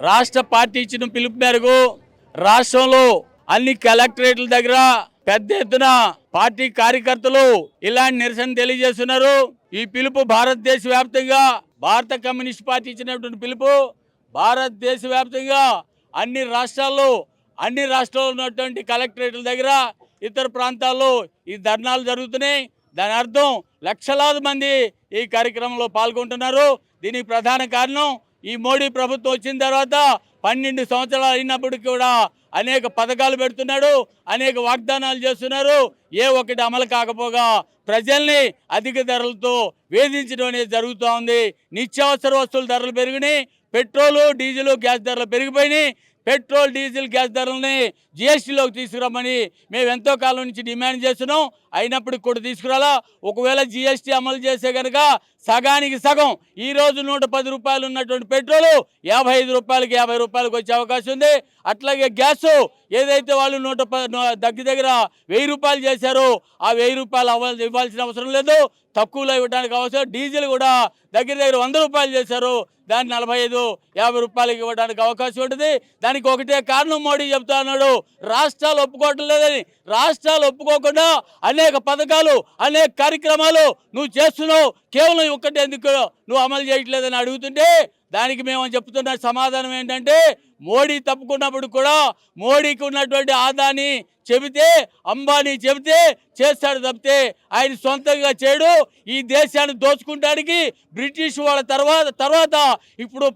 రాష్ట్ర పార్టీ ఇచ్చిన పిలుపు మేరకు రాష్ట్రంలో అన్ని కలెక్టరేట్ల దగ్గర పెద్ద ఎత్తున పార్టీ కార్యకర్తలు ఇలాంటి నిరసన తెలియజేస్తున్నారు. ఈ పిలుపు భారతదేశ వ్యాప్తంగా భారత కమ్యూనిస్ట్ పార్టీ ఇచ్చినటువంటి పిలుపు భారతదేశ వ్యాప్తంగా అన్ని రాష్ట్రాల్లో ఉన్నటువంటి కలెక్టరేట్ల దగ్గర ఇతర ప్రాంతాల్లో ఈ ధర్నాలు జరుగుతున్నాయి. దాని అర్థం లక్షలాది మంది ఈ కార్యక్రమంలో పాల్గొంటున్నారు. దీనికి ప్రధాన కారణం ఈ మోడీ ప్రభుత్వం వచ్చిన తర్వాత 12 సంవత్సరాలు అయినప్పటికీ కూడా అనేక పథకాలు పెడుతున్నాడు, అనేక వాగ్దానాలు చేస్తున్నారు. ఏ ఒక్కటి అమలు కాకపోగా ప్రజల్ని అధిక ధరలతో వేధించడం అనేది జరుగుతూ ఉంది. నిత్యావసర వస్తువుల ధరలు పెరిగినాయి, పెట్రోలు డీజిల్ గ్యాస్ ధరలు పెరిగిపోయినాయి. పెట్రోల్ డీజిల్ గ్యాస్ ధరలని జిఎస్టీలోకి తీసుకురామని మేము ఎంతో కాలం నుంచి డిమాండ్ చేస్తున్నాం. అయినప్పటికి కూడా తీసుకురాలా. ఒకవేళ జిఎస్టీ అమలు చేస్తే కనుక సగానికి సగం ఈరోజు 110 రూపాయలు ఉన్నటువంటి పెట్రోలు 55 రూపాయలకి 50 రూపాయలకు వచ్చే అవకాశం ఉంది. అట్లాగే గ్యాస్ ఏదైతే వాళ్ళు దగ్గర 1000 రూపాయలు చేశారో ఆ 1000 రూపాయలు ఇవ్వాల్సిన అవసరం లేదు, తక్కువలో ఇవ్వడానికి అవసరం. డీజిల్ కూడా దగ్గర 100 రూపాయలు చేశారు, దాన్ని 45-50 రూపాయలకి ఇవ్వడానికి అవకాశం ఉంటుంది. దానికి ఒకటే కారణం మోడీ చెప్తా ఉన్నాడు, రాష్ట్రాలు ఒప్పుకోవటం లేదని. రాష్ట్రాలు ఒప్పుకోకుండా అనేక పథకాలు అనేక కార్యక్రమాలు నువ్వు చేస్తున్నావు, కేవలం ఒక్కటే ఎందుకు నువ్వు అమలు చేయట్లేదని అడుగుతుంటే దానికి మేము చెప్తున్న సమాధానం ఏంటంటే, మోడీ తప్పుకున్నప్పుడు కూడా మోడీకి ఉన్నటువంటి ఆదాని చెబితే అంబానీ చెబితే చేస్తాడు తప్పితే ఆయన సొంతంగా చేయడు. ఈ దేశాన్ని దోచుకుంటానికి బ్రిటిష్ వాళ్ళ తర్వాత ఇప్పుడు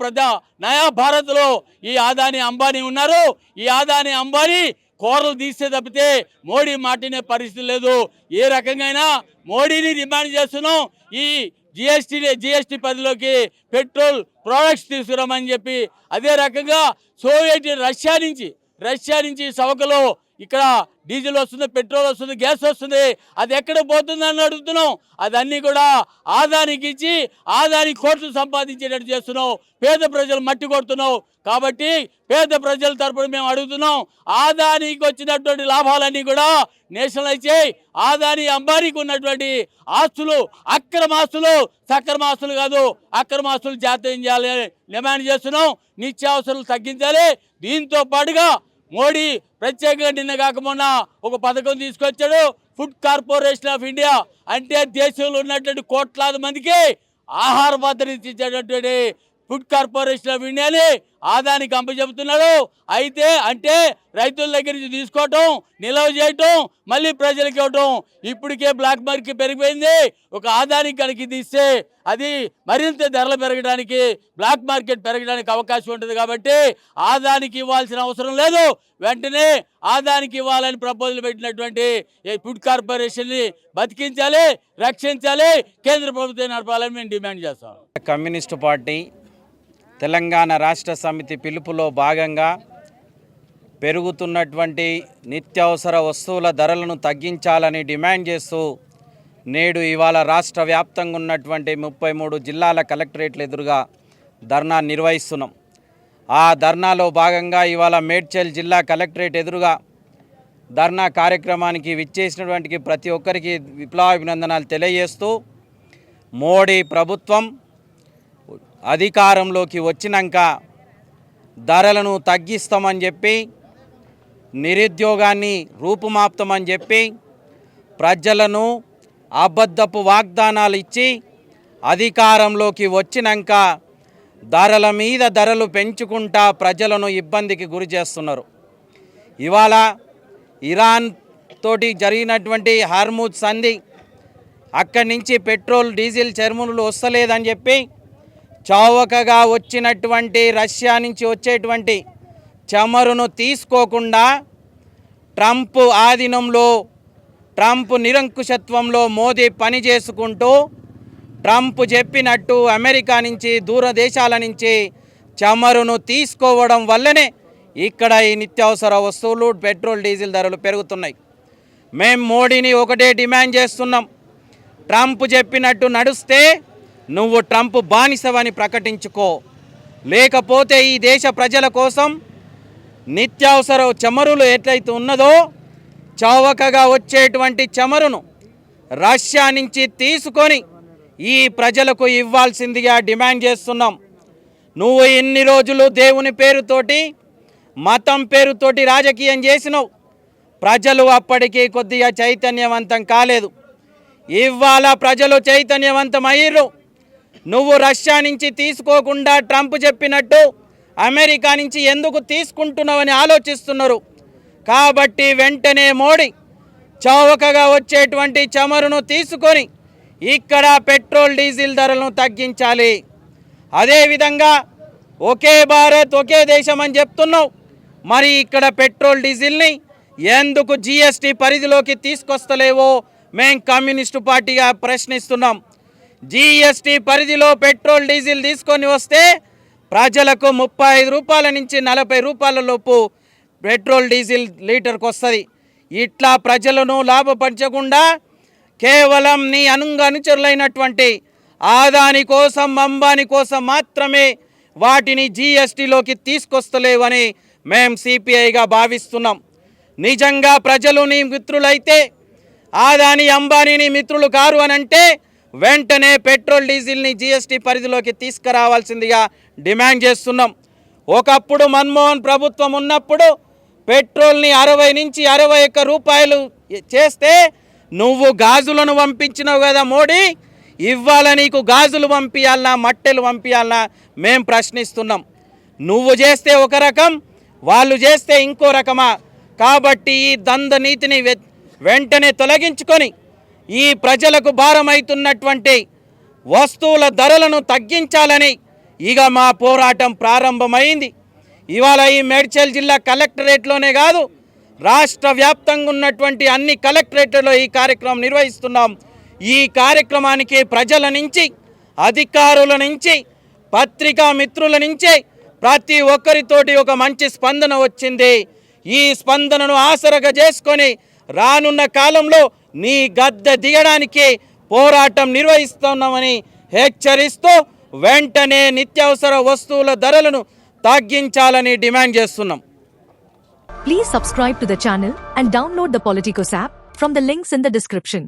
నయా భారత్లో ఈ ఆదాని అంబానీ ఉన్నారు. ఈ ఆదాని అంబానీ కోరలు తీస్తే తప్పితే మోడీ మాటినే పరిస్థితి లేదు. ఏ రకంగా మోడీని డిమాండ్ చేస్తున్నాం, ఈ జిఎస్టీ పరిధిలోకి పెట్రోల్ ప్రోడక్ట్స్ తీసుకురామని చెప్పి. అదే రకంగా రష్యా నుంచి సవకలో ఇక్కడ డీజిల్ వస్తుంది, పెట్రోల్ వస్తుంది, గ్యాస్ వస్తుంది, అది ఎక్కడ పోతుందని అడుగుతున్నాం. అదన్నీ కూడా ఆదానికి ఇచ్చి ఆదాని కోట్లు సంపాదించేటట్టు చేస్తున్నావు, పేద ప్రజలు మట్టి కొడుతున్నావు. కాబట్టి పేద ప్రజల తరపున మేము అడుగుతున్నాం, ఆదానికి వచ్చినటువంటి లాభాలన్నీ కూడా నేషనలైజ్ చేయి. ఆదాని అంబానీకి ఉన్నటువంటి ఆస్తులు అక్రమాస్తులు, సక్రమాస్తులు కాదు, అక్రమాస్తులు జాతీయం చేయాలని డిమాండ్ చేస్తున్నాం. నిత్యావసరాలు తగ్గించాలి. దీంతో పాటుగా మోడీ ప్రత్యేకంగా నిన్న కాకమున్న ఒక పథకం తీసుకొచ్చాడు, ఫుడ్ కార్పొరేషన్ ఆఫ్ ఇండియా. అంటే దేశంలో ఉన్నటువంటి కోట్లాది మందికి ఆహార భద్రత ఇచ్చేటటువంటి ఫుడ్ కార్పొరేషన్ ఆఫ్ ఇండియాని ఆదానికి అప్పచెబుతున్నాడు. అంటే రైతుల దగ్గర నుంచి తీసుకోవటం, నిల్వ చేయటం, మళ్ళీ ప్రజలకు ఇవ్వటం. ఇప్పటికే బ్లాక్ మార్కెట్ పెరిగిపోయింది. ఒక ఆదానికి కనుక ఇది ఇస్తే అది మరింత ధరలు పెరగడానికి, బ్లాక్ మార్కెట్ పెరగడానికి అవకాశం ఉంటుంది. కాబట్టి ఆదానికి ఇవ్వాల్సిన అవసరం లేదు, వెంటనే ఆదానికి ఇవ్వాలని ప్రపోజల్ పెట్టినటువంటి ఫుడ్ కార్పొరేషన్ని బతికించాలి, రక్షించాలి, కేంద్ర ప్రభుత్వం నడపాలని మేము డిమాండ్ చేస్తాం. కమ్యూనిస్టు పార్టీ తెలంగాణ రాష్ట్ర సమితి పిలుపులో భాగంగా పెరుగుతున్నటువంటి నిత్యావసర వస్తువుల ధరలను తగ్గించాలని డిమాండ్ చేస్తూ నేడు ఇవాళ రాష్ట్ర వ్యాప్తంగా ఉన్నటువంటి 33 జిల్లాల కలెక్టరేట్ల ఎదురుగా ధర్నా నిర్వహిస్తున్నాం. ఆ ధర్నాలో భాగంగా ఇవాళ మేడ్చల్ జిల్లా కలెక్టరేట్ ఎదురుగా ధర్నా కార్యక్రమానికి విచ్చేసినటువంటి ప్రతి ఒక్కరికి విప్లవాభినందనాలు తెలియజేస్తూ, మోడీ ప్రభుత్వం అధికారంలోకి వచ్చినాక ధరలను తగ్గిస్తామని చెప్పి, నిరుద్యోగాన్ని రూపుమాపుతామని చెప్పి, ప్రజలను అబద్ధపు వాగ్దానాలు ఇచ్చి అధికారంలోకి వచ్చినాక ధరల మీద ధరలు పెంచుకుంటా ప్రజలను ఇబ్బందికి గురి చేస్తున్నారు. ఇవాళ ఇరాన్ తోటి జరిగినటువంటి హార్ముజ్ సంధి, అక్కడి నుంచి పెట్రోల్ డీజిల్ చర్మలు వస్తలేదని చెప్పి చౌకగా వచ్చినటువంటి రష్యా నుంచి వచ్చేటువంటి చమురును తీసుకోకుండా ట్రంప్ ఆధీనంలో, ట్రంప్ నిరంకుశత్వంలో మోదీ పని చేసుకుంటూ ట్రంప్ చెప్పినట్టు అమెరికా నుంచి దూర దేశాల నుంచి చమురును తీసుకోవడం వల్లనే ఇక్కడ ఈ నిత్యావసర వస్తువులు పెట్రోల్ డీజిల్ ధరలు పెరుగుతున్నాయి. మేము మోడీని ఒకటే డిమాండ్ చేస్తున్నాం, ట్రంప్ చెప్పినట్టు నడుస్తే నువ్వు ట్రంప్ బానిసవని ప్రకటించుకో, లేకపోతే ఈ దేశ ప్రజల కోసం నిత్యావసర చమురులు ఎట్లయితే ఉన్నదో చౌకగా వచ్చేటువంటి చమురును రష్యా నుంచి తీసుకొని ఈ ప్రజలకు ఇవ్వాల్సిందిగా డిమాండ్ చేస్తున్నాం. నువ్వు ఇన్ని రోజులు దేవుని పేరుతోటి మతం పేరుతోటి రాజకీయం చేసినావు. ప్రజలు అప్పటికి కొద్దిగా చైతన్యవంతం కాలేదు. ఇవాళ ప్రజలు చైతన్యవంతమయ్యారు. నువ్వు రష్యా నుంచి తీసుకోకుండా ట్రంప్ చెప్పినట్టు అమెరికా నుంచి ఎందుకు తీసుకుంటున్నావని ఆలోచిస్తున్నారు. కాబట్టి వెంటనే మోడీ చౌకగా వచ్చేటువంటి చమురును తీసుకొని ఇక్కడ పెట్రోల్ డీజిల్ ధరలను తగ్గించాలి. అదేవిధంగా ఒకే భారత్ ఒకే దేశం అని చెప్తున్నావు. మరి ఇక్కడ పెట్రోల్ డీజిల్ని ఎందుకు జిఎస్టీ పరిధిలోకి తీసుకొస్తలేవో మేం కమ్యూనిస్టు పార్టీగా ప్రశ్నిస్తున్నాం. జిఎస్టీ పరిధిలో పెట్రోల్ డీజిల్ తీసుకొని వస్తే ప్రజలకు 35 రూపాయల నుంచి 40 రూపాయల లోపు పెట్రోల్ డీజిల్ లీటర్కి వస్తుంది. ఇట్లా ప్రజలను లాభపరచకుండా కేవలం నీ అనుచరులైనటువంటి ఆదాని కోసం అంబానీ కోసం మాత్రమే వాటిని జిఎస్టీలోకి తీసుకొస్తలేవని మేం సిపిఐగా భావిస్తున్నాం. నిజంగా ప్రజలు నీ మిత్రులైతే ఆదాని అంబానీని మిత్రులు కారు అని అంటే వెంటనే పెట్రోల్ డీజిల్ని జిఎస్టీ పరిధిలోకి తీసుకురావాల్సిందిగా డిమాండ్ చేస్తున్నాం. ఒకప్పుడు మన్మోహన్ ప్రభుత్వం ఉన్నప్పుడు పెట్రోల్ని 60 నుంచి 61 రూపాయలు చేస్తే నువ్వు గాజులను పంపించినావు కదా మోడీ, ఇవాళ నీకు గాజులు పంపించాలన్నా మట్టెలు పంపించాలన్నా మేం ప్రశ్నిస్తున్నాం. నువ్వు చేస్తే ఒక రకం, వాళ్ళు చేస్తే ఇంకో రకమా? కాబట్టి ఈ ద్వంద్వ నీతిని వెంటనే తొలగించుకొని ఈ ప్రజలకు భారమవుతున్నటువంటి వస్తువుల ధరలను తగ్గించాలని ఇక మా పోరాటం ప్రారంభమైంది. ఇవాళ ఈ మేడ్చల్ జిల్లా కలెక్టరేట్లోనే కాదు, రాష్ట్ర వ్యాప్తంగా ఉన్నటువంటి అన్ని కలెక్టరేట్లలో ఈ కార్యక్రమం నిర్వహిస్తున్నాం. ఈ కార్యక్రమానికి ప్రజల నుంచి, అధికారుల నుంచి, పత్రికా మిత్రుల నుంచి ప్రతి ఒక్కరితోటి ఒక మంచి స్పందన వచ్చింది. ఈ స్పందనను ఆసరగా చేసుకొని రానున్న కాలంలో నీ గద్దె దిగడానికి పోరాటం నిర్వహిస్తున్నామని హెచ్చరిస్తూ వెంటనే నిత్యావసర వస్తువుల ధరలను తగ్గించాలని డిమాండ్ చేస్తున్నాం. Please subscribe to the channel and download the Politicos app from the links in the description.